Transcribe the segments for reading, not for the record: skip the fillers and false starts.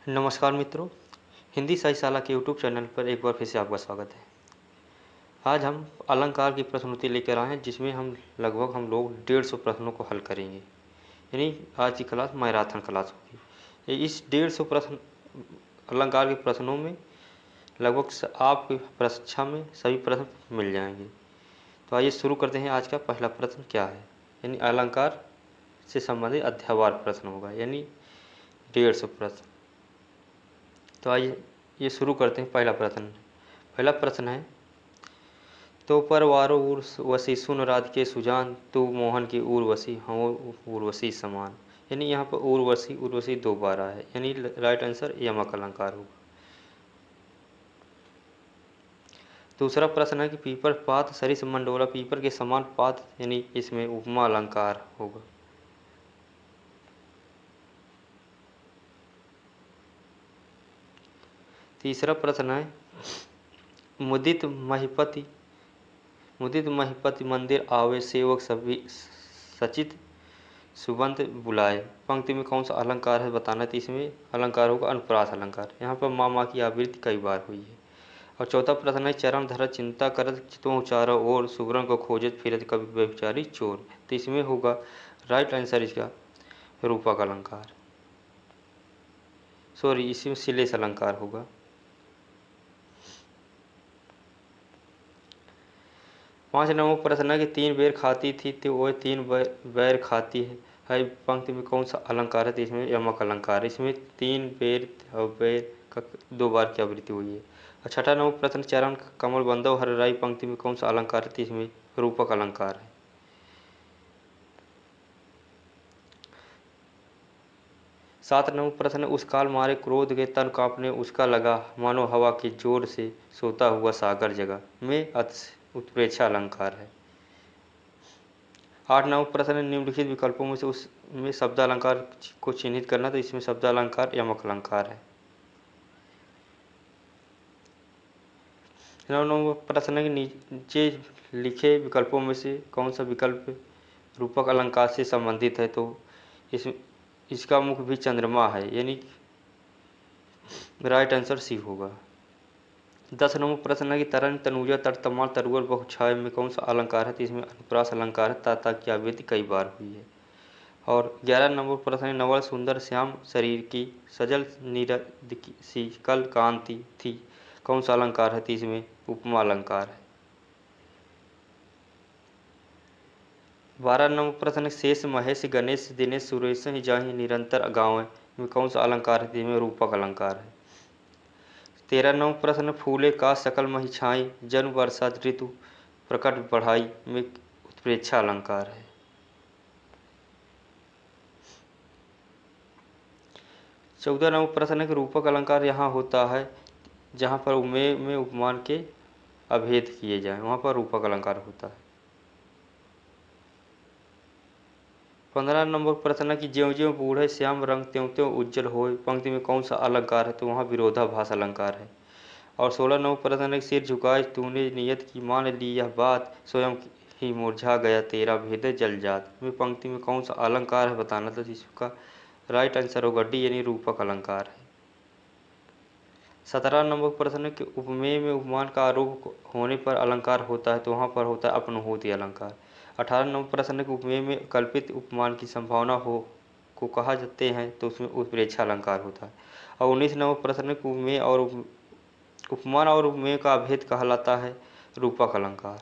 नमस्कार मित्रों, हिंदी साहित्यशाला के यूट्यूब चैनल पर एक बार फिर से आपका स्वागत है। आज हम अलंकार की प्रश्नोत्तरी लेकर आए हैं, जिसमें हम लोग 150 प्रश्नों को हल करेंगे। यानी आज की क्लास मैराथन क्लास होगी। इस 150 प्रश्न अलंकार के प्रश्नों में लगभग आपकी परीक्षा में सभी प्रश्न मिल जाएंगे। तो आइए शुरू करते हैं। आज का पहला प्रश्न क्या है, यानी अलंकार से संबंधित अध्यायवार प्रश्न होगा, यानी 150 प्रश्न। तो आइए ये शुरू करते हैं। पहला प्रश्न है, तो परवारो उर्वशी सुन राधिके सुजान, तू मोहन की उर्वशी हो उर्वशी समान। यानी यहाँ पर उर्वशी 2 बार आया है, यानी राइट आंसर यमक अलंकार होगा। दूसरा प्रश्न है कि पीपर पात सरिस मंडोला, पीपर के समान पात, यानी इसमें उपमा अलंकार होगा। तीसरा प्रश्न है, मुदित महिपति मंदिर आवे, सेवक सभी सचित सुबंत बुलाए। पंक्ति में कौन सा अलंकार है बताना है। तो इसमें अलंकार होगा अनुप्रास अलंकार। यहाँ पर माँ की आवृत्ति कई बार हुई है। और चौथा प्रश्न है, चरण धर चिंता करत चितों चारों ओर, सुवर्ण को खोजत फिरत कवि व्यभिचारी चोर। तो इसमें होगा राइट आंसर इसका रूपक अलंकार, सॉरी इसमें श्लेष अलंकार होगा। पाँच नंबर प्रश्न है कि 3 बेर खाती थी तो वह 3 बैर खाती है। पंक्ति में कौन सा अलंकार है। तो इसमें यमक अलंकार। इसमें 3 बेर और बैर का 2 बार की आवृत्ति हुई है। और छठा नंबर प्रश्न, चरण कमल बंदो हर राई। पंक्ति में कौन सा अलंकार है। तो इसमें रूपक अलंकार है। सात नंबर प्रश्न, उस काल मारे क्रोध के तन कांपने, उसका लगा मानो हवा के जोर से सोता हुआ सागर जगा। में उत्प्रेक्षा अलंकार है। 8 नंबर प्रश्न, निम्नलिखित विकल्पों में से उसमें शब्दालंकार को चिन्हित करना। तो इसमें शब्दालंकार यमक अलंकार है। 9 नंबर प्रश्न है कि नीचे लिखे विकल्पों में से कौन सा विकल्प रूपक अलंकार से संबंधित है। तो इसका मुख भी चंद्रमा है, यानी राइट आंसर सी होगा। 10 नंबर प्रश्न है कि तरन तनुजा तर तमाल तरुवर बहुछाय में कौन सा अलंकार है। तो इसमें अनुप्रास अलंकार है। ताता की आवृत्ति कई बार हुई है। और 11 नंबर प्रश्न है, नवल सुंदर श्याम शरीर की सजल नीरद सी कल कांति थी, कौन सा अलंकार है। तो इसमें उपमा अलंकार है। 12 नंबर प्रश्न, शेष महेश गणेश दिनेश सुरेश ही जाहि निरंतर गाँव में कौन सा अलंकार है। तो इसमें रूपक अलंकार है। 13 नंबर प्रश्न, फूले का सकल मही छाई, जन वर्षा ऋतु प्रकट बढ़ाई में उत्प्रेक्षा अलंकार है। 14 नंबर प्रश्न है कि रूपक अलंकार यहाँ होता है जहाँ पर उमेय में उपमान के अभेद किए जाएं, वहाँ पर रूपक अलंकार होता है। 15 नंबर प्रश्न है कि ज्यों ज्यों बूढ़े श्याम रंग त्यों त्यों उज्जवल होए। पंक्ति में कौन सा अलंकार है। तो वहाँ विरोधाभास अलंकार है। और 16 नंबर प्रश्न है, सिर झुकाए तूने नियत की मान ली यह बात, स्वयं ही मुरझा गया तेरा भेद जल जात। में पंक्ति में कौन सा अलंकार है बताना। तो इसका राइट आंसर होगा डी, यानी रूपक अलंकार है। 17 नंबर प्रश्न है कि उपमेय में उपमान का आरोप होने पर अलंकार होता है। तो वहाँ पर होता है अपनहोती अलंकार। 18 नंबर प्रश्न है कि उपमेय में कल्पित उपमान की संभावना हो को कहा जाते हैं। तो उसमें उत्प्रेक्षा अलंकार होता है। और 19 नंबर प्रश्न है कि उपमेय और उपमान और उपमेय का अभेद कहलाता है रूपक अलंकार।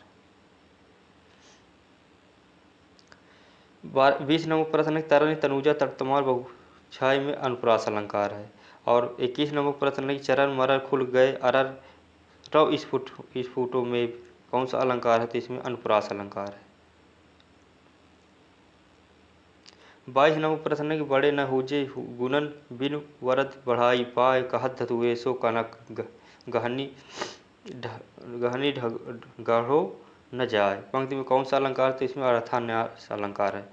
20 नंबर प्रश्न है, तरन तनुजा तर्तमाल बहुछाय में अनुप्रास अलंकार है। और 21 नंबर प्रश्न है, चरण मरर खुल गए अरर रव स्फुटों में कौन सा अलंकार है। तो इसमें अनुप्रास अलंकार है। 22 नंबर प्रश्न है कि बड़े न हुजे गुणन बिन वरद बढ़ाई पाए, कहत धतुए सो कनक गहनी गढ़ो न जाए। पंक्ति में कौन सा अलंकार। तो इसमें अर्थान्यास अलंकार है।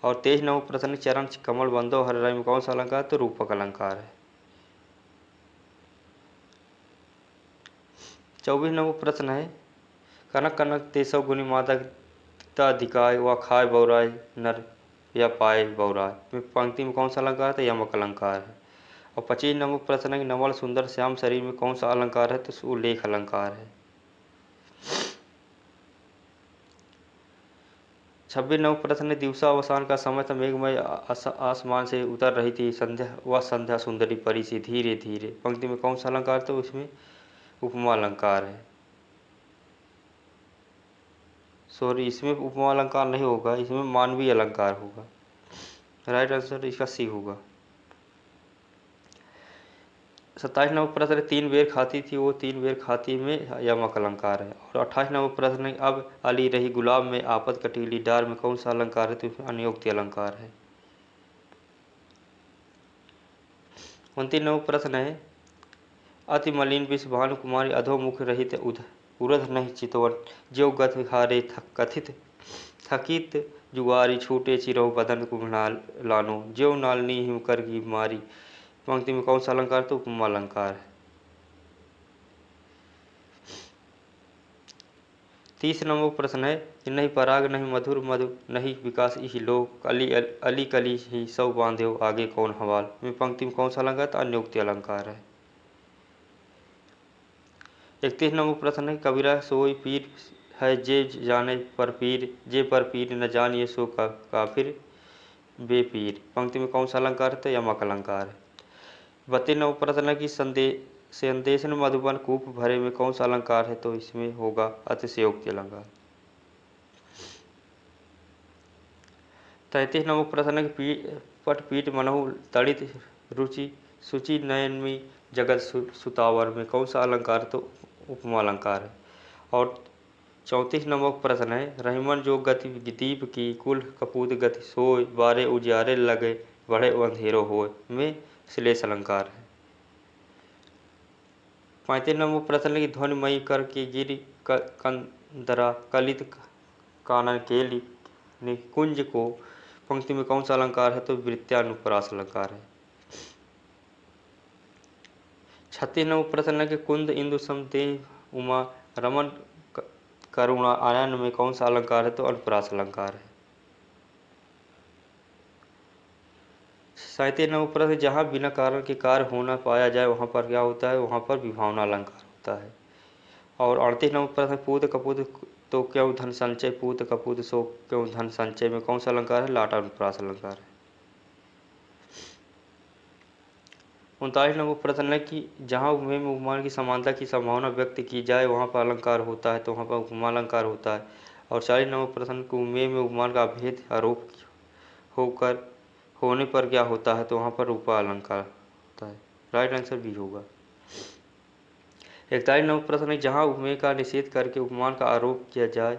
और 23 नंबर प्रश्न, चरण कमल बंदो हर राय में कौन सा अलंकार। तो रूपक अलंकार है। 24 नंबर प्रश्न है, कनक कनक तेसव गुनी मादकता दिखाए व खाए बौराय नर या पाए बौराय में पंक्ति में कौन सा अलंकार है। तो यमक अलंकार है। और 25 नंबर प्रश्न है कि नवल सुंदर श्याम शरीर में कौन सा अलंकार है, तो उल्लेख अलंकार है। 26 नंबर प्रश्न है दिवसावसान का समय था, मेघमय आसमान से उतर रही थी संध्या, वह संध्या सुंदरी परी सी धीरे धीरे। पंक्ति में कौन सा अलंकार, तो इसमें उपमा अलंकार है। सॉरी, इसमें उपमा अलंकार नहीं होगा, इसमें मानवीय अलंकार होगा। राइट आंसर इसका सी होगा। 27 नंबर प्रश्न, 3 बेर खाती थी वो 3 बेर खाती में यमक अलंकार है। और 28 नंबर प्रश्न, अब अली रही गुलाब में आपत कटीली डार में कौन सा अलंकार है, तो इसमें अनियोक्ति अलंकार है। 29 नंबर प्रश्न है अति मलिन विष भानु कुमारी अधोमुख रहित उरध नहीं चितवन ज्यो गत हारे कथित थकित जुआरी छूटे चिरहु बदन कुम्हला लानो ज्यो नालनी हिमकर की मारी। पंक्ति में कौन सा अलंकार, तो उपमा अलंकार है। 30 नंबर प्रश्न है कि नहीं पराग नहीं मधुर मधु नहीं विकास इहि लोक अली अली कली ही सब बांध्यो आगे कौन हवाल में। पंक्ति में कौन सा अलंकार, तो अन्योक्ति अलंकार है। 31 नंबर प्रश्न है कबीरा सोई पीर है जे जाने पर पीर जे पर पीर न जानिए सो काफिर बेपीर। पंक्ति में कौन सा अलंकार है, तो यमक अलंकार है। 32 नंबर प्रश्न है कि संदेशन मधुबन कूप भरे में कौन सा अलंकार है, तो इसमें होगा अतिशयोक्ति अलंकार। 33 नंबर प्रश्न है कि पट पीठ मनहु तड़ित रुचि सुचि नयन में जगत सुतावर में कौन सा अलंकार, तो उपमा अलंकार है। और 34 नंबर प्रश्न है रहीमन जो गति दीप की कुल कपूत गति सोय बारे उजियारे लगे बड़े अंधेरो होय में श्लेष अलंकार है। 35 नंबर प्रश्न की ध्वनिमयी कर के गिरी कंदरा कलित कानन केली निकुंज को। पंक्ति में कौन सा अलंकार है, तो वृत्यानुप्रास अलंकार है। 36 नंबर प्रश्न है कि कुंद इंदु समदेव उमा रमन करुणा आयन में कौन सा अलंकार है, तो अनुप्रास अलंकार है। 37 नंबर प्रश्न जहाँ बिना कारण के कार्य होना पाया जाए वहाँ पर क्या होता है, वहाँ पर विभावना अलंकार होता है। और 38 नंबर प्रश्न पूत कपूत तो क्यों धन संचय पूत कपूत सो क्यों धन संचय में कौन सा अलंकार है, लाटा अनुप्रास अलंकार है। 39 नंबर प्रश्न है कि जहाँ उपमेय में उपमान की समानता की संभावना व्यक्त की जाए वहाँ पर अलंकार होता है, तो वहाँ पर उपमा अलंकार होता है। और 40 नंबर प्रश्न को उपमेय में उपमान का भेद आरोप होकर होने पर क्या होता है, तो वहाँ पर उपमा अलंकार होता है। राइट आंसर बी होगा। 41 नंबर प्रश्न है जहाँ उपमेय का निषेध करके उपमान का आरोप किया जाए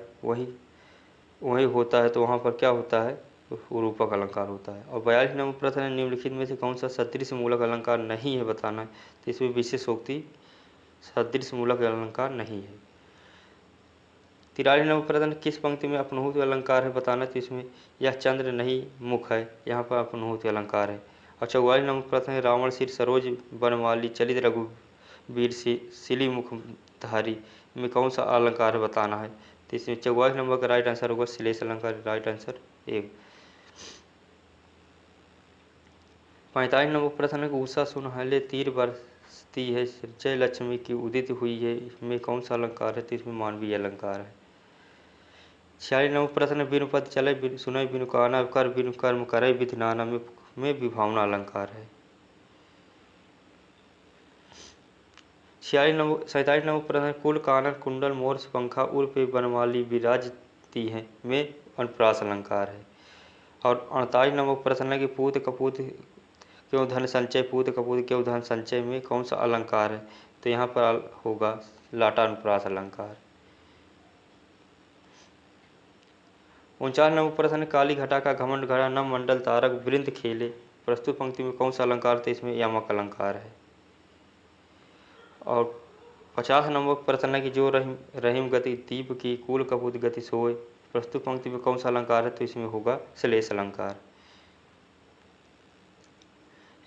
वही होता है, तो वहाँ पर क्या होता है, रूपक अलंकार होता है। और 42 नंबर प्रश्न है निम्नलिखित में से कौन सा सदृश मूलक अलंकार नहीं है बताना है, तो इसमें विशेषोक्ति सदृश मूलक अलंकार नहीं है। 43 नंबर प्रश्न किस पंक्ति में अपनहुत अलंकार है बताना, तो इसमें यह चंद्र नहीं मुख है, यहाँ पर अपनहुत अलंकार है। और 44 नंबर प्रश्न है रावण सिर सरोज बनमाली चलित रघुवीर सिली मुख धारी में कौन सा अलंकार है बताना है, तो इसमें 44 नंबर का राइट आंसर होगा श्लेष अलंकार। Right answer A. 45 नंबर प्रश्न है उषा सुनहले तीर बरसती है जय लक्ष्मी की उदित हुई है इसमें कौन सा अलंकार है, तो इसमें मानवीय अलंकार है। 46 नंबर प्रश्न बिनु पद चले सुनय बिनु काना कर बिनु कर्म करे विधि नाना में विभावना अलंकार है। 47 नंबर प्रश्न कुल कानन कुंडल मोर पंखा उर पे बनमाली विराजती है में अनुप्रास अलंकार है। और 48 नंबर प्रश्न है कि पूत कपूत क्यों धन संचय पूत कपूत क्यों धन संचय में कौन सा अलंकार है, तो यहाँ पर होगा लाटा अनुप्रास अलंकार। 49 नंबर प्रश्न काली घटा का घमंड घड़ा न मंडल तारक वृंद खेले प्रस्तुत पंक्ति में कौन सा अलंकार, तो इसमें यमक अलंकार है। और 50 नंबर प्रश्न है कि जो रहीम गति दीप की कुल कपूत गति सोए प्रस्तुत पंक्ति में कौन सा अलंकार है, तो इसमें होगा श्लेष अलंकार।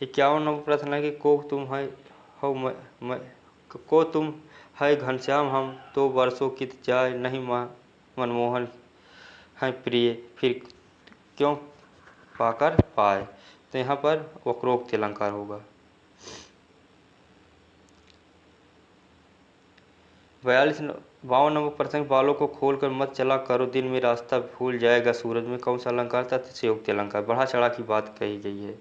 51 नंबर प्रश्न है कि को तुम है हो को तुम है घनश्याम हम तो वर्षों कित जाए नहीं मनमोहन है प्रिय फिर क्यों पाकर पाए, तो यहाँ पर वक्रोक्ति अलंकार होगा। 52 नंबर प्रश्न, बालों को खोलकर मत चला करो, दिन में रास्ता भूल जाएगा सूरज, में कौन सा अलंकार था? अतिशयोक्ति अलंकार, बढ़ा चढ़ा की बात कही गई है।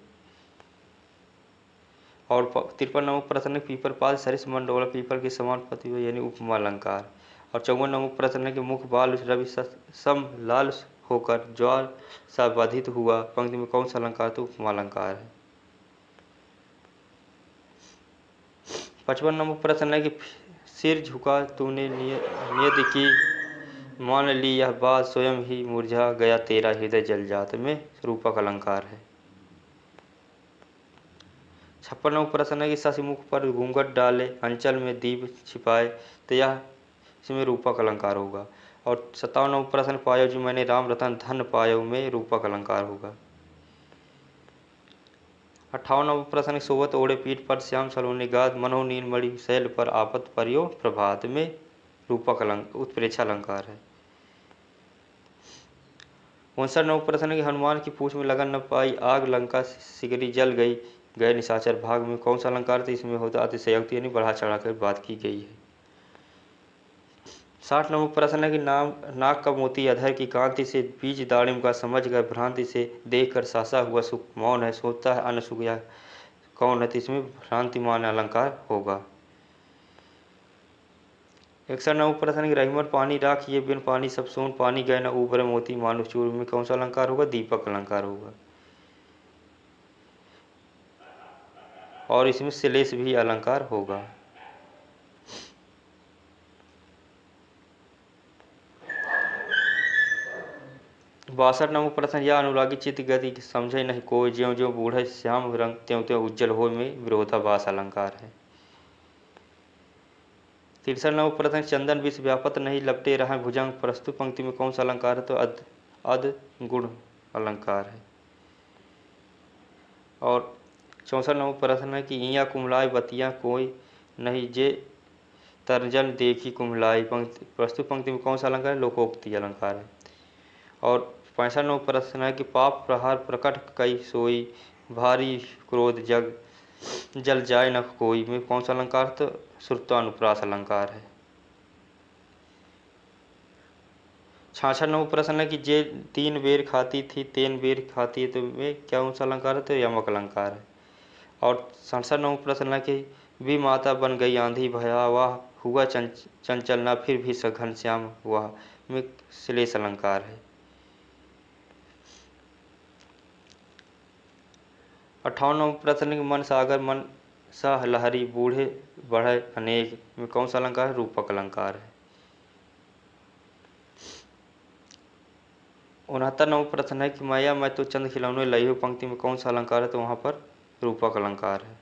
और 53 नंबर प्रश्न है, पीपर पास सरिस मन डोला, पीपल के समान पति हुए, यानी उपमा अलंकार। और 54 नंबर प्रश्न है कि मुख बाल रवि सम लाल होकर ज्वार सा बाधित हुआ, पंक्ति में कौन सा अलंकार? तो उपमा अलंकार है। 55 नंबर प्रश्न है कि सिर झुका तूने नियत की, मान ली यह बात, स्वयं ही मुरझा गया तेरा हृदय जल जात, में रूपक अलंकार है। 56 नंबर प्रश्न है कि शशिमुख पर घूंघट डाले, अंचल में दीप छिपाए, तो यह इसमें रूपक अलंकार होगा। और 57 नंबर प्रश्न, पायो जी मैंने राम रतन धन पायो, में रूपक अलंकार होगा। 58 नंबर प्रश्न, सोवत ओढ़े पीठ पर श्याम सलोनी गाद, मनोह नील मणि शैल पर आपत परियो प्रभात, में रूपक उत्प्रेक्षा अलंकार है। 59 नंबर प्रश्न कि हनुमान की पूछ में लगन न पाई, आग लंका सिगरी जल गई, गए निशाचर भाग, में कौन सा अलंकार? तो इसमें होता अतिशयोक्ति, यानी बढ़ा चढ़ा कर बात की गई है। 60 नंबर प्रश्न है कि नाक का मोती अधर की कांति से, बीज दाड़िम का समझ गए भ्रांति से, देख कर सासा हुआ सुख मौन है, सोचता है अन्न सुख यह कौन है? तो इसमें भ्रांतिमान अलंकार होगा। 61 नंबर प्रश्न कि रहीमन पानी राख ये बिन पानी सब सोन, पानी गए न उबरे मोती मानुष चूर, में कौन सा अलंकार होगा? दीपक अलंकार होगा। और इसमें श्लेष भी अलंकार होगा। 62 नंबर प्रश्न, या अनुरागी चित्त गति समझे नहीं कोई, ज्यों ज्यों बूढ़े श्याम रंग त्यों त्यों उज्जवल हो, में विरोधाभास अलंकार है। 63 नंबर प्रश्न, चंदन विष व्यापत नहीं लपटे रहा भुजंग, प्रस्तुत पंक्ति में कौन सा अलंकार है? तो अद गुण अलंकार है। और 64 नंबर प्रश्न है कि इया कुमलाय बतिया कोई नहीं, जे तर्जन देखी कुमलाई, प्रस्तुत पंक्ति में कौन सा अलंकार है? लोकोक्ति अलंकार है। और 65 नंबर प्रश्न है कि पाप प्रहार प्रकट कई सोई, भारी क्रोध जग जल जाय न कोई, में कौन सा अलंकार? तो श्रुतानुप्रास अलंकार है। 66 नंबर प्रश्न है कि जे 3 बेर खाती थी 3 बेर खाती है, तो में क्या कौन सा अलंकार है? तो यमक अलंकार है। और 67 नंबर प्रश्न है कि भी माता बन गई आंधी भयावह, हुआ चंचल ना फिर भी सघन श्याम हुआ, में श्लेष अलंकार है। 58 नंबर प्रश्न कि मन सागर मन सा लहरी, बूढ़े बढ़े अनेक, में कौन सा अलंकार है? रूपक अलंकार है। 69 नंबर प्रश्न है कि मैया मैं तो चंद खिलौने लई हूँ, पंक्ति में कौन सा अलंकार है? तो वहाँ पर रूपक अलंकार है।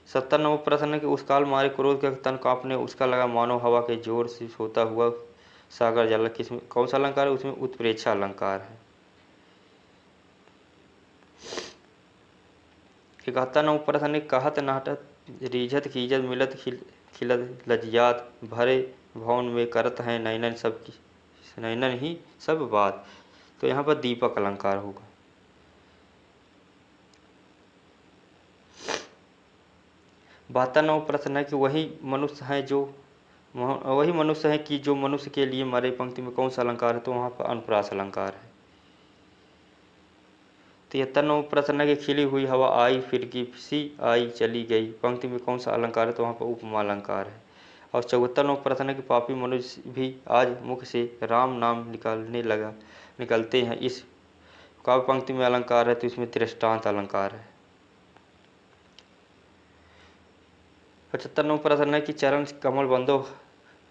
70 नंबर प्रश्न है कि उस काल मारे क्रोध के तन कांपने, उसका लगा मानो हवा के जोर से सोता हुआ सागर जल, किसमें कौन सा अलंकार है? उसमें उत्प्रेक्षा अलंकार है। 71 नंबर प्रश्न है कहत नाटत रीझत कीजत मिलत खिलत लज्जात, भरे भवन में करत हैं नैनन सब नैनन ही सब बात, तो यहाँ पर दीपक अलंकार होगा। 72 नंबर प्रश्न है कि वही मनुष्य है कि जो मनुष्य के लिए मरे, पंक्ति में कौन सा अलंकार है? तो वहाँ पर अनुप्रास अलंकार है। 73 नंबर प्रश्न है कि खिली हुई हवा आई फिर की सी आई चली गई, पंक्ति में कौन सा अलंकार है? तो वहाँ पर उपमा अलंकार है। और 74 नंबर प्रश्न है कि पापी मनुष्य भी आज मुख से राम नाम निकलते हैं, इस काव्य पंक्ति में अलंकार है, तो इसमें दृष्टांत अलंकार है। 75 नंबर प्रश्न है कि चरण कमल बंदो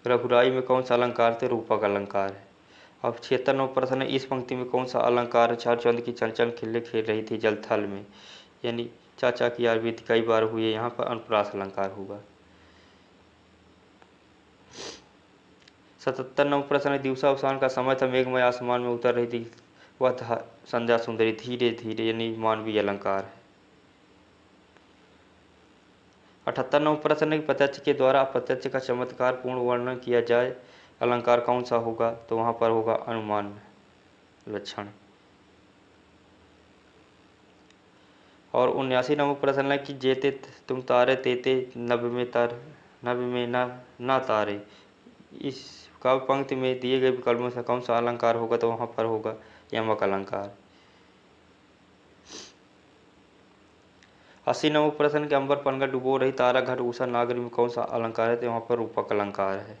रघुराई, में कौन सा अलंकार? तो रूपक अलंकार है। अब 76 नंबर प्रश्न है इस पंक्ति में कौन सा अलंकार है? चारचंद की चंचल खिल्ली खेल रही थी जल थल में, यानी चाचा की आरबीती कई बार हुई है, यहाँ पर अनुप्रास अलंकार होगा। 77 नंबर प्रश्न है दिवसा अवसान का समय था, मेघमय आसमान में उतर रही थी वह था संध्या सुंदरी धीरे धीरे, यानी मानवीय अलंकार है। 78 नंबर प्रश्न है कि प्रत्यक्ष के द्वारा अप्रत्यक्ष का चमत्कार पूर्ण वर्णन किया जाए, अलंकार कौन सा होगा? तो वहाँ पर होगा अनुमान लक्षण। और 79 नंबर प्रश्न है कि जेते तुम तारे तेते नभ में तर नभ में न तारे। इस काव्य पंक्ति में दिए गए विकल्पों से कौन सा अलंकार होगा, तो वहाँ पर होगा यमक अलंकार। 80 नंबर प्रश्न के अंबर पनघट डुबो रही तारा घट उषा नागरी में कौन सा अलंकार है, तो वहाँ पर रूपक अलंकार है।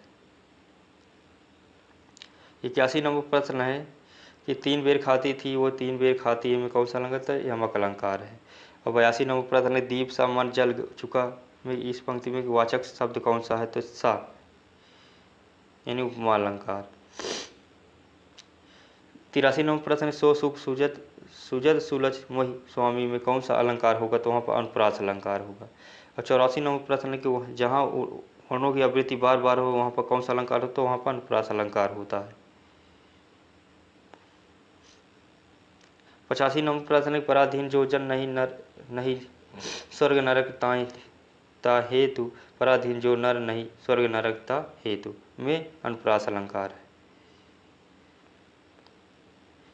81 नंबर प्रश्न है कि 3 बेर खाती थी वो 3 बेर खाती है में कौन सा अलंकार है, यमक अलंकार है। और 82 नंबर प्रश्न है दीप सा मन जल चुका में इस पंक्ति में वाचक शब्द कौन सा है, तो सा यानी उपमा अलंकार। 83 नंबर प्रश्न है सो सुख सुजत सुजद सुलझ मोहि स्वामी में कौन सा अलंकार होगा, तो वहाँ पर अनुप्रास अलंकार होगा। और 84 नंबर प्रश्न है कि जहाँ वर्णों की आवृत्ति बार बार हो वहाँ पर कौन सा अलंकार हो, तो वहाँ पर अनुप्रास अलंकार होता है। 85 नंबर प्रश्न है पराधीन जो जन नहीं नर नहीं स्वर्ग नरक ताए ता हेतु, पराधीन जो नर नहीं स्वर्ग नरक ता हेतु में अनुप्रास अलंकार है।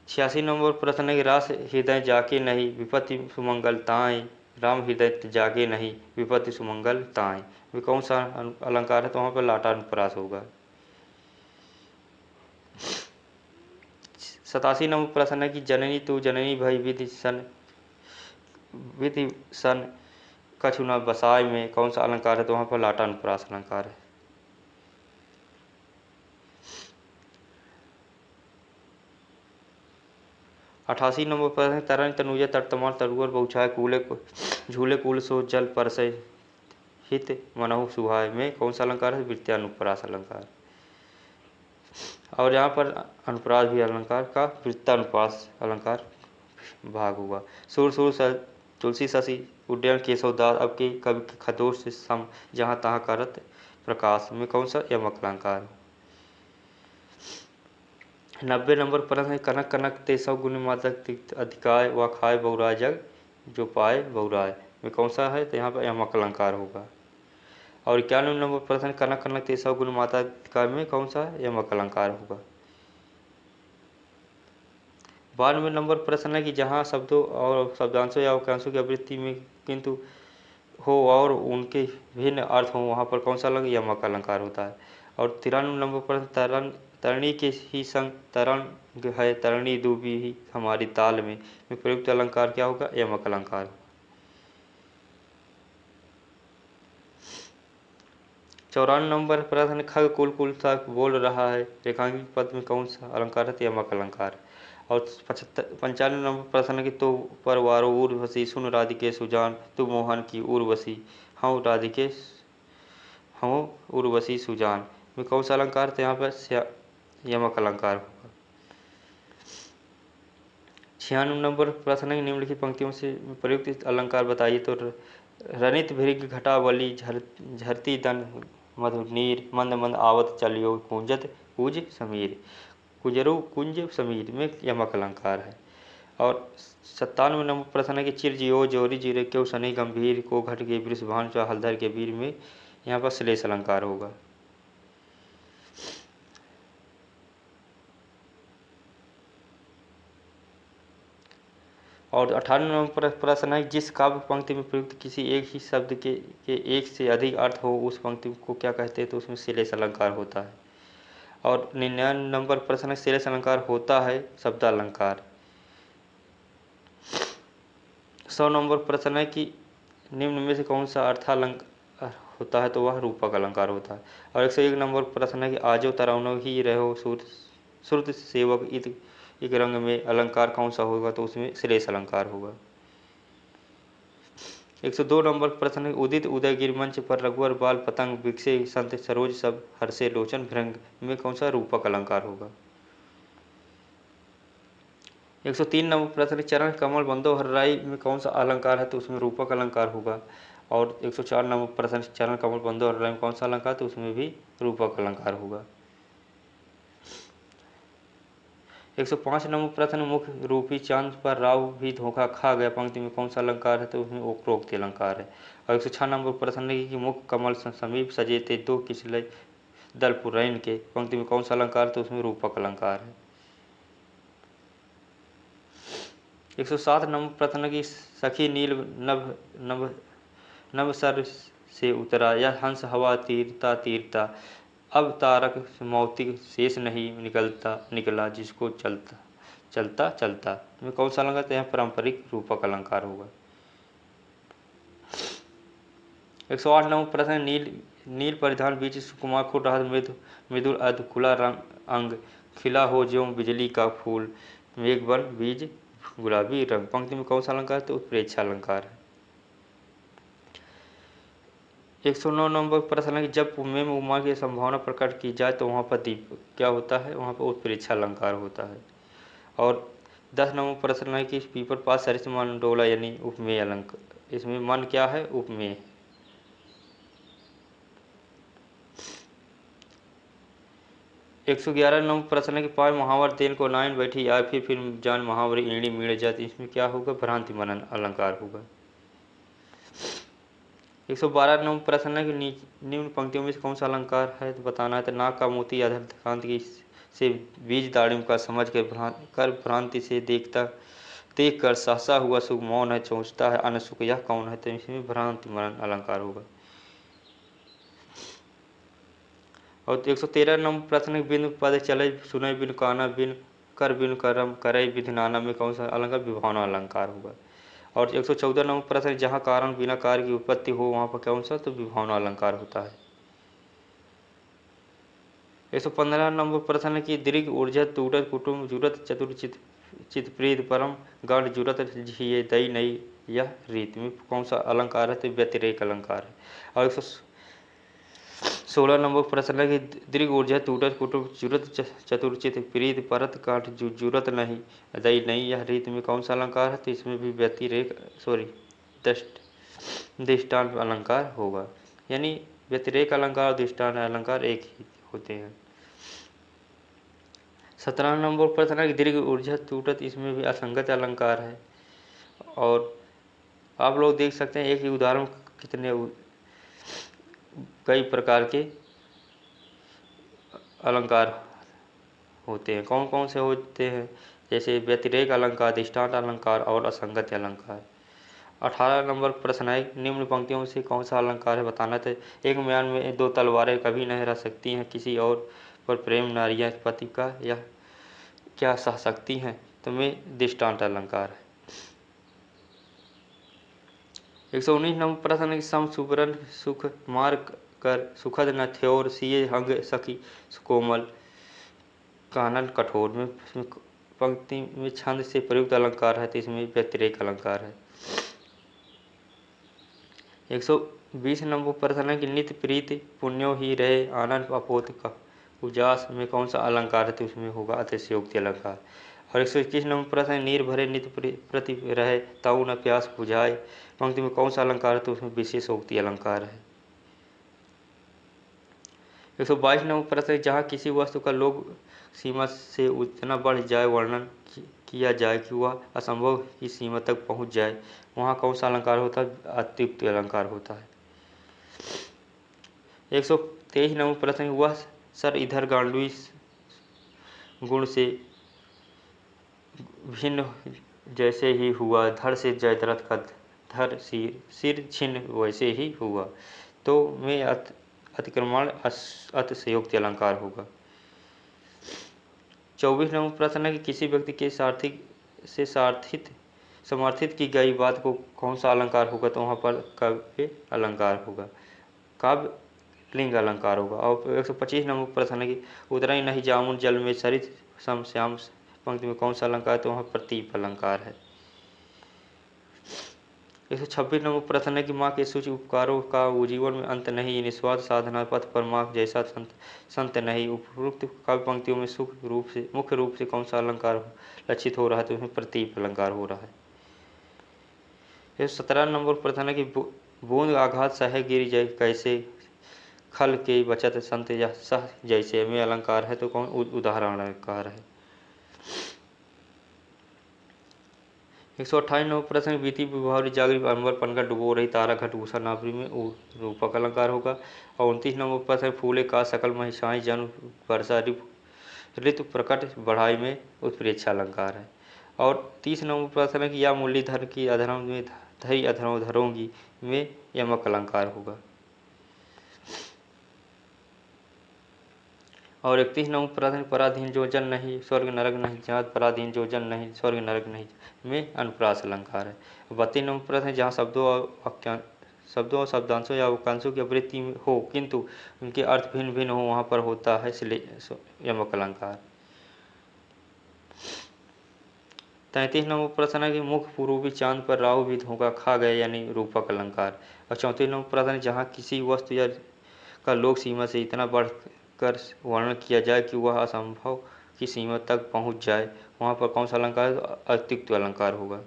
86 नंबर प्रश्न है कि रास हृदय जाके नहीं विपत्ति सुमंगल ताए राम हृदय जागे नहीं विपत्ति सुमंगल ताए वे कौन सा अलंकार है, तो वहाँ पर लाटा अनुप्रास होगा। 87 नंबर प्रश्न है कि जननी तू जननी भई विधि सन कछु न बसाय में कौन सा अलंकार है, तो वहाँ पर लाटा अनुप्रास अलंकार है। 88 नंबर प्रश्न तरंग तनुजा तर्तमान तरुअर बहुछाय कूले झूले कूल सो जल परसय हित मनहु सुहाय में कौन सा अलंकार है, वृत्यानुप्रास अलंकार। और यहाँ पर अनुप्रास भी अलंकार का वृत्तानुप्रास अलंकार भाग होगा। सुर सुर तुलसी शशि उड्डयन केशव दास अब के कवि के खदोष से सम जहाँ तहाँ करत प्रकाश में कौन सा यमक अलंकार है। 90 नंबर प्रश्न है कनक कनक ते सब गुण मातक अधिकाय व खाए बहुराय जग जो पाए बहुराय में कौन सा है, तो यहाँ पर यमक अलंकार होगा। और 91 नंबर प्रश्न कनक कनक ते सब गुण माता अधिकाय में कौन सा है, यमक अलंकार होगा। 92 नंबर प्रश्न है कि जहाँ शब्दों और शब्दांशों या वाक्यांशों की आवृत्ति में किंतु हो और उनके भिन्न अर्थ हो वहाँ पर कौन सा यमक अलंकार होता है। और 93 नंबर प्रश्न तरणी के ही संग तरण है तरणी डूबी ही हमारी ताल में प्रयुक्त अलंकार क्या होगा, यमक अलंकार। 94 नंबर प्रश्न खग कुल कुल सा बोल रहा है रेखांकित पद में कौन सा अलंकार है, तो यमक अलंकार। और 95 नंबर प्रश्न की तो पर वारो उर्वशी सुन राधिके सुजान तू मोहन की उर्वशी हूँ राधिके हूँ उर्वशी सुजान में कौन सा अलंकार, तो यहाँ पर यमक अलंकार होगा। 96 नंबर प्रश्न की निम्नलिखित पंक्तियों से प्रयुक्त अलंकार बताइए, तो रनित भृग घटावली झरती दन मधुर नीर मंद मंद आवत चलियो कुंजत कुज समीर कुजरु कुंज समीर में यमक अलंकार है। और 97 नंबर प्रश्न है कि चिर जियो जोरी जीरे क्यों शनि गंभीर को घट के वृषभान चा हलधर के वीर में यहाँ पर श्लेष अलंकार होगा। और 98 नंबर प्रश्न है जिस काव्य पंक्ति में प्रयुक्त किसी एक ही शब्द के एक से अधिक अर्थ हो उस पंक्ति को क्या कहते हैं, तो उसमें श्लेष अलंकार होता है। और 99 नंबर प्रश्न है श्लेष अलंकार होता है शब्द अलंकार। 100 नंबर प्रश्न है कि निम्न में से कौन सा अर्थालंकार होता है, तो वह रूपक अलंकार होता है। और 101 नंबर प्रश्न है कि आजो तरौनो ही रहो श्रुत सेवक एक रंग में अलंकार कौन सा होगा, तो उसमें श्लेष अलंकार होगा। 102 नंबर प्रश्न है उदित उदय गिरमंच पर रघुवर बाल पतंग विकसे संत सरोज सब हर्षे लोचन भृंग में कौन सा रूपक अलंकार होगा। 103 नंबर प्रश्न चरण कमल बंदो हर्राई में कौन सा अलंकार है, तो उसमें रूपक अलंकार होगा। और 104 नंबर प्रश्न चरण कमल बंदो हर्राई में कौन सा अलंकार, तो उसमें भी रूपक अलंकार होगा। 105 नंबर प्रश्न मुख रूपी चांद पर राव भी धोखा खा गया पंक्ति में कौन सा अलंकार है, तो उसमें उपरोक्ति अलंकार है। और 106 नंबर प्रश्न है कि मुख कमल समीप सजे थे दो किसले दल पुरैन के पंक्ति में कौन सा अलंकार, तो उसमें रूपक अलंकार है। 107 नंबर प्रश्न की सखी नील नभ नभ नभ सर से उतरा, यह हंस हवा तीरता तीरता, अब तारक मोती शेष नहीं निकला जिसको चलता चलता चलता। में कौन सा अलंकार है? पारंपरिक रूपक अलंकार होगा। 108 नंबर प्रश्न, नील परिधान बीच सुकुमार खुट रहत, मृदुल अध खुला रंग अंग, खिला हो ज्यों बिजली का फूल, मेघ बन बीज गुलाबी रंग। पंक्ति में कौन सा अलंकार है? तो उत्प्रेक्षा अलंकार है। 109 नंबर प्रश्न है कि जब में उमा की संभावना प्रकट की जाए तो वहाँ पर दीप क्या होता है? वहाँ पर उत्प्रेक्षा अलंकार होता है। और 10 नंबर प्रश्न है कि पीपर पास सरिस मन डोला यानी उपमेय अलंकार। इसमें मन क्या है? उपमेय। 111 नंबर प्रश्न है कि पाए महावर तेल को नाइन बैठी आए, फिर जान महावरी ईड़ी मीड़ जाती। इसमें क्या होगा? भ्रांति मनन अलंकार होगा। 112 नंबर प्रश्न है कि निम्न पंक्तियों में से कौन सा अलंकार है? तो बताना है। तो नाक का मोती अधर कांत की से बीज दाड़िम का समझ कर भ्रांति से देख कर सहसा हुआ सुख मौन है, सोचता है अन सुख यह कौन है? तो इसमें भ्रांति मनन अलंकार होगा। और 113 नंबर प्रश्न, बिन पद चले सुनय बिन काना, बिन कर बिन करम करे विधि नाना। में कौन सा अलंकार? विभावना अलंकार होगा। और 114 नंबर प्रश्न, जहाँ कारण बिना कार्य की उत्पत्ति हो वहाँ पर कौन सा? तो विभावना अलंकार होता है। 115 नंबर प्रश्न है कि दीर्घ ऊर्जा टूटत कुटुम्ब जुरत चतुर्चित चितप्रीत परम गांठ जुरत झिये दई नई यह रीत। में कौन सा अलंकार है? तो व्यतिरेक अलंकार है। और 116 नंबर प्रश्न है कि दीर्घ ऊर्जा टूटत कुटुम्ब जुरत चतुर्चित प्रीत परत गांठ जुरत नहीं दई नई यह रीत। में कौन सा अलंकार है? तो इसमें भी व्यतिरेक दृष्टांत अलंकार होगा। यानी व्यतिरेक अलंकार और दृष्टांत अलंकार एक ही होते हैं। 17 नंबर प्रश्न है कि दीर्घ ऊर्जा टूटत, इसमें भी असंगत अलंकार है। और आप लोग देख सकते हैं एक ही उदाहरण कितने कई प्रकार के अलंकार होते हैं। कौन कौन से होते हैं? जैसे व्यतिरेक अलंकार, दृष्टांत अलंकार और असंगत अलंकार। 18 नंबर प्रश्न है निम्न पंक्तियों से कौन सा अलंकार है? बताना था। एक म्यान में दो तलवारें कभी नहीं रह सकती हैं, किसी और पर प्रेम नारियां पति का यह क्या सह सकती हैं? तो में दृष्टांत अलंकार है। 119 नंबर प्रश्न है सम सुबरन सुख मार कर सुखद न थ्योर, सिए हंग सखी कोमल कानन कठोर। में पंक्ति में छंद से प्रयुक्त अलंकार है, तो इसमें व्यतिरेक अलंकार है। 120 नंबर प्रश्न है कि नित्य प्रीति पुण्यो ही रहे, आनंद अपोत का उजास। में कौन सा अलंकार है? तो उसमें होगा अतिशयोक्ति अलंकार। और 121 नंबर प्रश्न है नीर भरे नित्य प्रति रहे, ताऊ न प्यास बुझाए। पंक्ति में कौन सा अलंकार है? तो उसमें विशेषोक्ति अलंकार है। 122 नंबर प्रश्न है जहाँ किसी वस्तु का लोग सीमा से उतना बढ़ जाए, वर्णन किया जाए कि वह असंभव की सीमा तक पहुँच जाए, वहाँ कौन सा अलंकार होता है? अत्युक्ति अलंकार होता है। 123 नंबर प्रश्न है वह सर इधर गांडुई गुण से भिन्न जैसे ही हुआ, धड़ से जयद्रथ का धर सिर छिन्न वैसे ही हुआ। तो में अतिक्रमण अतिशयोक्ति अलंकार होगा। 24 नंबर प्रश्न है कि किसी व्यक्ति के समर्थित की गई बात को कौन सा अलंकार होगा? तो वहाँ पर काव्य अलंकार होगा, काव्य लिंग अलंकार होगा। और 125 नंबर प्रश्न है कि उतरा ही नहीं जामुन जल में सरित सम श्याम। पंक्ति में कौन सा अलंकार है? तो वहाँ प्रतीप अलंकार है। 126 नंबर प्रश्न है कि माँ के सूच उपकारों का जीवन में अंत नहीं, निस्वार्थ साधना पथ पर माँ जैसा संत नहीं। उपरोक्त काव्य पंक्तियों में मुख्य रूप से कौन सा अलंकार लक्षित हो रहा है? तो उसमें प्रतीप अलंकार हो रहा है। 117 नंबर प्रश्न है कि बूंद आघात सह गिर जाए कैसे, खल के बचत संत या सह जैसे। में अलंकार है तो कौन? उदाहरण अलंकार है। 128 नंबर प्रश्न बीती विभावरी जागरी अंबर पनका डुबो रही तारा घट उषा नाभि। में रूपक अलंकार होगा। और 29 नंबर प्रश्न फूले का सकल महिषाई जन वर्षा ऋतु प्रकट बढ़ाई। में उत्प्रेक्षा अलंकार है। और 30 नंबर प्रश्न है कि या मुरलीधर की अधरों में धरी अधरों धरोंगी। में यमक अलंकार होगा। और 31 नंबर प्रश्न, पराधीन जो जल नहीं स्वर्ग नरक नहीं जात, पराधीन जो जल नहीं स्वर्ग नरक नहीं में अनुप्रास अलंकार है। 32 नंबर प्रश्न, जहाँ शब्दों और शब्दांशों या वाक्यांशों की आवृत्ति हो किंतु उनके अर्थ भिन्न भिन्न हो, वहाँ पर होता है यमक अलंकार। 33 नंबर प्रश्न है कि मुख पूर्वी चांद पर राहु भी धोखा खा गए, यानी रूपक अलंकार। और 34 नंबर प्रश्न, जहाँ किसी वस्तु या का लोक सीमा से इतना बढ़कर वर्णन किया जाए कि वह असंभव की सीमा तक पहुँच जाए, वहाँ पर कौन सा अलंकार अतिरिक्त अलंकार होगा।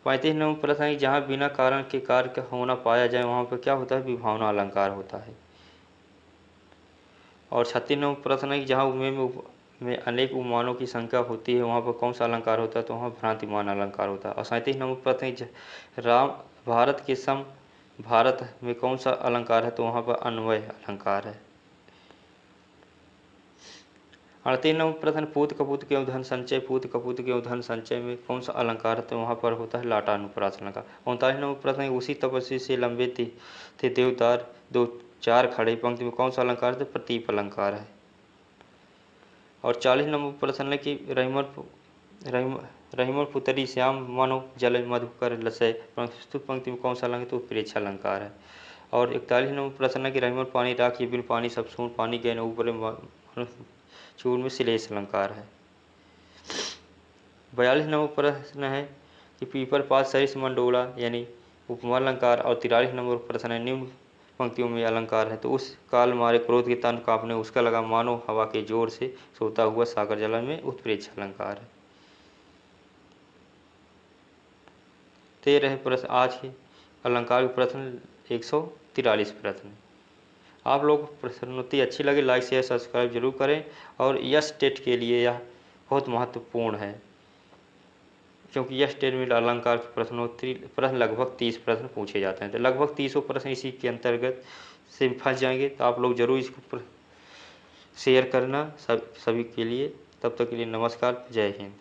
35 नंबर प्रश्न है, जहाँ बिना कारण के कार्य का होना पाया जाए, वहाँ पर क्या होता है, विभावना अलंकार होता है। और 36 नंबर प्रश्न है कि जहाँ में अनेक उपमानों की संख्या होती है, वहाँ पर कौन सा अलंकार होता है, तो वहाँ भ्रांतिमान अलंकार होता है। और 37 नंबर प्रश्न है, राम भारत के सम भारत में कौन सा अलंकार है, तो वहाँ पर अन्वय अलंकार है। 38 नंबर प्रश्न, पूत कपूत के धन संचय, पूत कपूत के धन संचय में कौन सा अलंकार है, तो वहाँ पर होता है लाटानुप्रास अलंकार। 39 नंबर प्रश्न, उसी तपस्वी से लंबे थे देवदार दो चार खड़े, पंक्ति में कौन सा अलंकार है, तो प्रतीप अलंकार है। और 40 नंबर प्रश्न है कि रहीमर पुतरी श्याम मनो जल मधुकर लसय, प्रस्तुत पंक्ति में कौन सा अलंकार, तो प्रेक्षा अलंकार है। और 41 नंबर प्रश्न है कि रहीमर पानी राखी बिन पानी सब सून, पानी गए ऊपर चूर में श्लेष अलंकार है। 42 नंबर प्रश्न है कि पीपर पात सरिस मंडोला, यानी उपमा अलंकार। और 43 नंबर प्रश्न है, निम्न पंक्तियों में अलंकार है, तो उस काल मारे क्रोध के तन कांपने उसका लगा, मानो हवा के जोर से सोता हुआ सागर जल में उत्प्रेक्षा अलंकार है। 13 प्रश्न आज के अलंकार के प्रश्न 143 प्रश्न। आप लोग प्रश्नोत्तरी अच्छी लगे लाइक शेयर सब्सक्राइब जरूर करें। और यस टेट के लिए यह बहुत महत्वपूर्ण है, क्योंकि यस टेट में अलंकार की प्रश्नोत्तरी प्रश्न लगभग 30 प्रश्न पूछे जाते हैं, तो लगभग 30 प्रश्न इसी के अंतर्गत से फंस जाएंगे। तो आप लोग जरूर इसको शेयर करना सभी के लिए। तब तक के लिए नमस्कार, जय हिंद।